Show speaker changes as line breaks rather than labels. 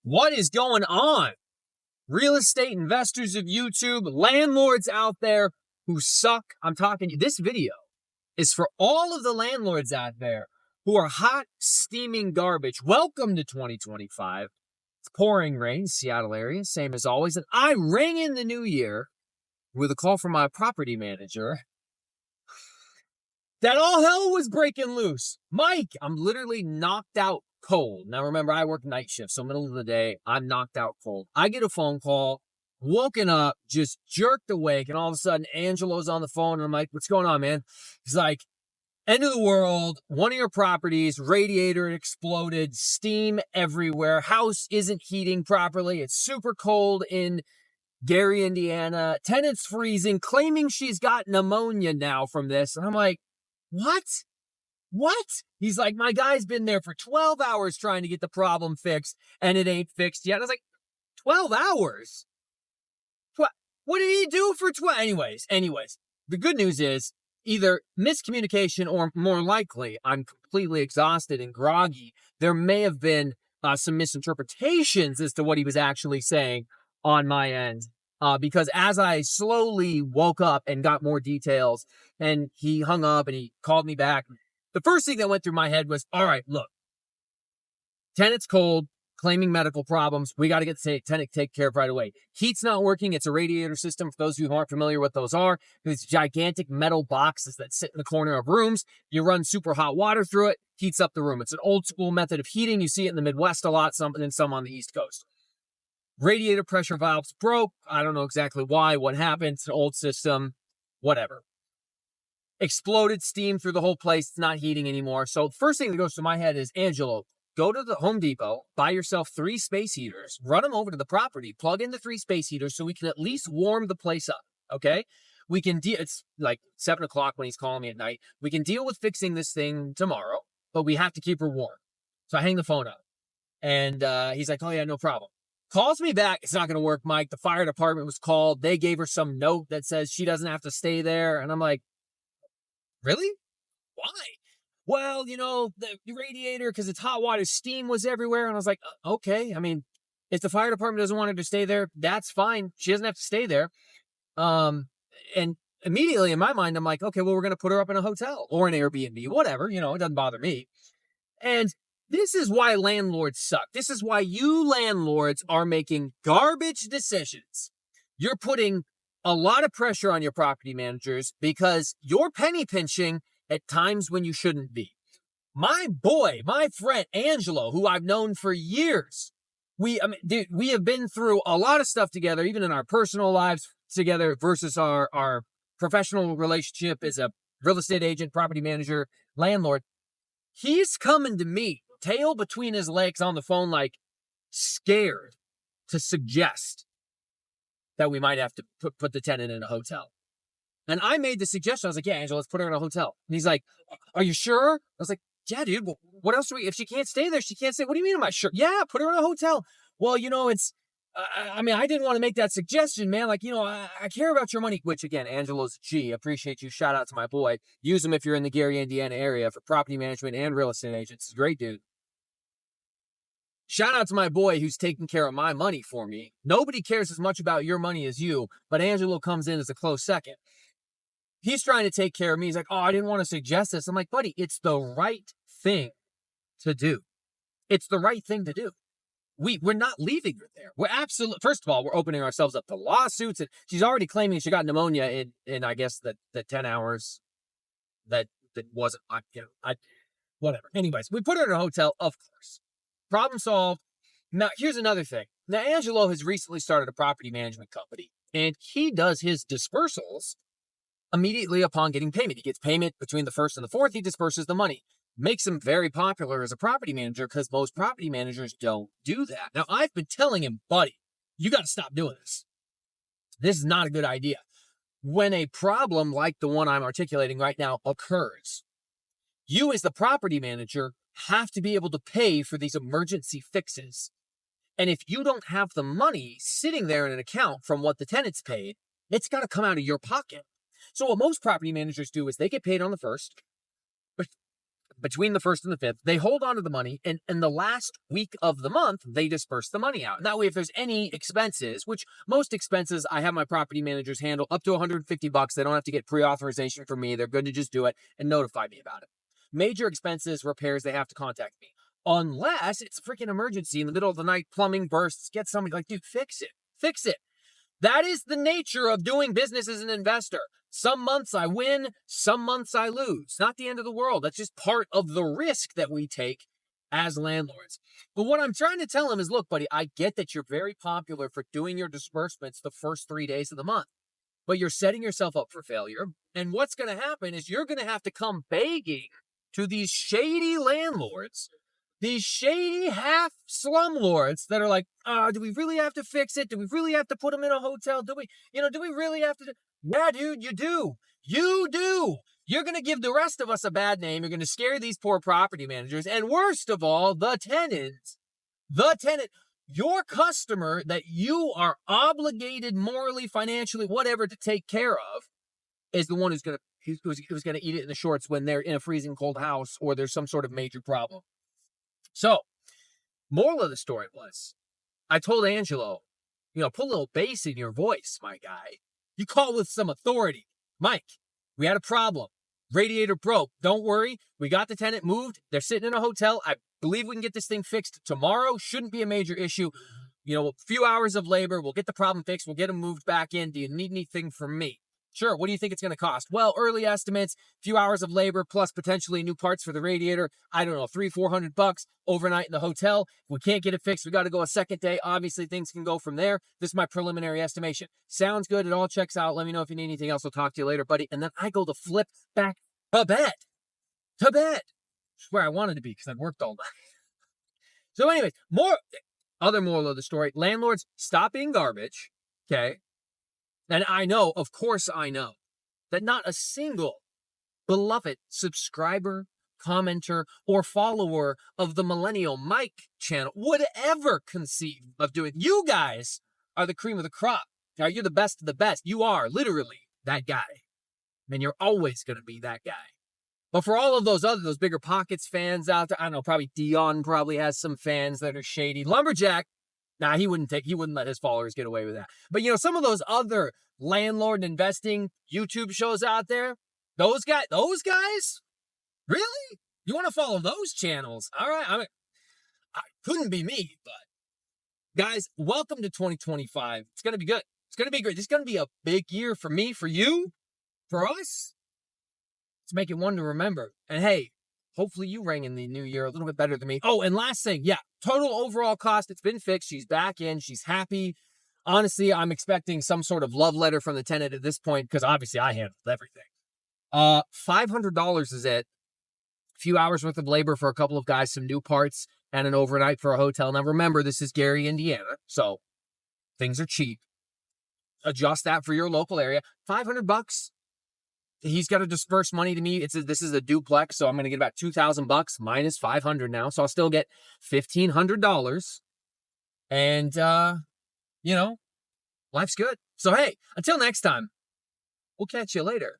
What is going on? Real estate investors of YouTube, landlords out there who suck. I'm talking to you. This video is for all of the landlords out there who are hot, steaming garbage. Welcome to 2025. It's pouring rain, Seattle area, same as always. And I ring in the new year with a call from my property manager that all hell was breaking loose. Mike, I'm literally knocked out cold. Now, remember, I work night shift, so middle of the day, I'm knocked out cold. I get a phone call, woken up, just jerked awake, and all of a sudden, Angelo's on the phone, and I'm like, what's going on, man? He's like, end of the world, one of your properties, radiator exploded, steam everywhere, house isn't heating properly, it's super cold in Gary, Indiana, tenants freezing, claiming she's got pneumonia now from this, and I'm like, what? He's like, my guy's been there for 12 hours trying to get the problem fixed, and it ain't fixed yet. I was like, 12 hours? What did he do for 12? Anyways, the good news is either miscommunication or more likely, I'm completely exhausted and groggy. There may have been some misinterpretations as to what he was actually saying on my end. Because as I slowly woke up and got more details, and he hung up and he called me back, the first thing that went through my head was, all right, look, tenant's cold, claiming medical problems. We got to get the tenant taken care of right away. Heat's not working. It's a radiator system. For those of you who aren't familiar with those are, these gigantic metal boxes that sit in the corner of rooms. You run super hot water through it, heats up the room. It's an old school method of heating. You see it in the Midwest a lot, some on the East Coast. Radiator pressure valves broke. I don't know exactly why, what happened. It's an old system, whatever. Exploded steam through the whole place. It's not heating anymore. So first thing that goes to my head is, Angelo, go to the Home Depot, buy yourself 3 space heaters, run them over to the property, plug in the 3 space heaters so we can at least warm the place up, okay? We can it's like 7 o'clock when he's calling me at night. We can deal with fixing this thing tomorrow, but we have to keep her warm. So I hang the phone up. And he's like, oh yeah, no problem. Calls me back. It's not going to work, Mike. The fire department was called. They gave her some note that says she doesn't have to stay there. And I'm like, really? Why? Well, you know, the radiator, because it's hot water, steam was everywhere. And I was like, okay. I mean, if the fire department doesn't want her to stay there, that's fine. She doesn't have to stay there. And immediately in my mind, I'm like, okay, well, we're going to put her up in a hotel or an Airbnb, whatever. You know, it doesn't bother me. And this is why landlords suck. This is why you landlords are making garbage decisions. You're putting a lot of pressure on your property managers because you're penny pinching at times when you shouldn't be. My boy, my friend, Angelo, who I've known for years, we have been through a lot of stuff together, even in our personal lives together versus our professional relationship as a real estate agent, property manager, landlord. He's coming to me, tail between his legs on the phone, like scared to suggest that we might have to put the tenant in a hotel. And I made the suggestion. I was like, yeah, Angela, let's put her in a hotel. And he's like, are you sure? I was like, yeah, dude, well, what else if she can't stay there, she can't stay. What do you mean, am I sure? Yeah, put her in a hotel. Well, you know, it's, I mean, I didn't want to make that suggestion, man. Like, you know, I care about your money, which again, Angelo's G. Appreciate you. Shout out to my boy. Use him if you're in the Gary, Indiana area for property management and real estate agents. He's a great dude. Shout out to my boy who's taking care of my money for me. Nobody cares as much about your money as you, but Angelo comes in as a close second. He's trying to take care of me. He's like, oh, I didn't want to suggest this. I'm like, buddy, it's the right thing to do. It's the right thing to do. We're not leaving her there. We're absolutely, first of all, we're opening ourselves up to lawsuits. And she's already claiming she got pneumonia in I guess, the 10 hours that wasn't, whatever. Anyways, we put her in a hotel, of course. Problem solved. Now, here's another thing. Now, Angelo has recently started a property management company, and he does his dispersals immediately upon getting payment. He gets payment between the 1st and the 4th. He disperses the money. Makes him very popular as a property manager because most property managers don't do that. Now, I've been telling him, buddy, you got to stop doing this. This is not a good idea. When a problem like the one I'm articulating right now occurs, you as the property manager have to be able to pay for these emergency fixes. And if you don't have the money sitting there in an account from what the tenants paid, it's got to come out of your pocket. So what most property managers do is they get paid on the 1st, but between the 1st and the 5th, they hold on to the money, and in the last week of the month, they disperse the money out. And that way, if there's any expenses, which most expenses I have my property managers handle up to $150, they don't have to get pre-authorization from me. They're good to just do it and notify me about it. Major expenses, repairs, they have to contact me. Unless it's a freaking emergency in the middle of the night, plumbing bursts, get somebody like, dude, fix it. Fix it. That is the nature of doing business as an investor. Some months I win, some months I lose. Not the end of the world. That's just part of the risk that we take as landlords. But what I'm trying to tell him is, look, buddy, I get that you're very popular for doing your disbursements the first 3 days of the month, but you're setting yourself up for failure. And what's going to happen is you're going to have to come begging to these shady landlords, these shady half slumlords that are like, do we really have to fix it? Do we really have to put them in a hotel? Do we really have to? Yeah, dude, you do. You do. You're going to give the rest of us a bad name. You're going to scare these poor property managers. And worst of all, the tenant, your customer that you are obligated morally, financially, whatever, to take care of, is the one who's going to eat it in the shorts when they're in a freezing cold house or there's some sort of major problem. So, moral of the story was, I told Angelo, put a little bass in your voice, my guy. You call with some authority. Mike, we had a problem. Radiator broke. Don't worry. We got the tenant moved. They're sitting in a hotel. I believe we can get this thing fixed tomorrow. Shouldn't be a major issue. A few hours of labor. We'll get the problem fixed. We'll get them moved back in. Do you need anything from me? Sure. What do you think it's going to cost? Well, early estimates, few hours of labor plus potentially new parts for the radiator. I don't know, $300-400 overnight in the hotel. If we can't get it fixed, we got to go a second day. Obviously, things can go from there. This is my preliminary estimation. Sounds good. It all checks out. Let me know if you need anything else. I'll talk to you later, buddy. And then I go to flip back to bed. Where I wanted to be because I'd worked all night. So anyways, other moral of the story. Landlords, stop being garbage. Okay. And I know, of course I know, that not a single beloved subscriber, commenter, or follower of the Millennial Mike channel would ever conceive of doing. You guys are the cream of the crop. Now, you're the best of the best. You are literally that guy. And you're always going to be that guy. But for all of those bigger pockets fans out there, I don't know, probably Dion probably has some fans that are shady. Lumberjack, nah, he wouldn't let his followers get away with that. But some of those other landlord investing YouTube shows out there, those guys, really? You want to follow those channels? All right, I couldn't be me, but guys, welcome to 2025. It's gonna be good. It's gonna be great. This is gonna be a big year for me, for you, for us. Let's make it one to remember. And hey, hopefully you rang in the new year a little bit better than me. Oh, and last thing, total overall cost, it's been fixed. She's back in. She's happy. Honestly, I'm expecting some sort of love letter from the tenant at this point because obviously I handled everything. $500 is it. A few hours worth of labor for a couple of guys, some new parts, and an overnight for a hotel. Now remember, this is Gary, Indiana, so things are cheap. Adjust that for your local area. $500. He's got to disperse money to me. This is a duplex, so I'm going to get about $2,000 minus $500 now. So I'll still get $1,500. And, life's good. So, hey, until next time, we'll catch you later.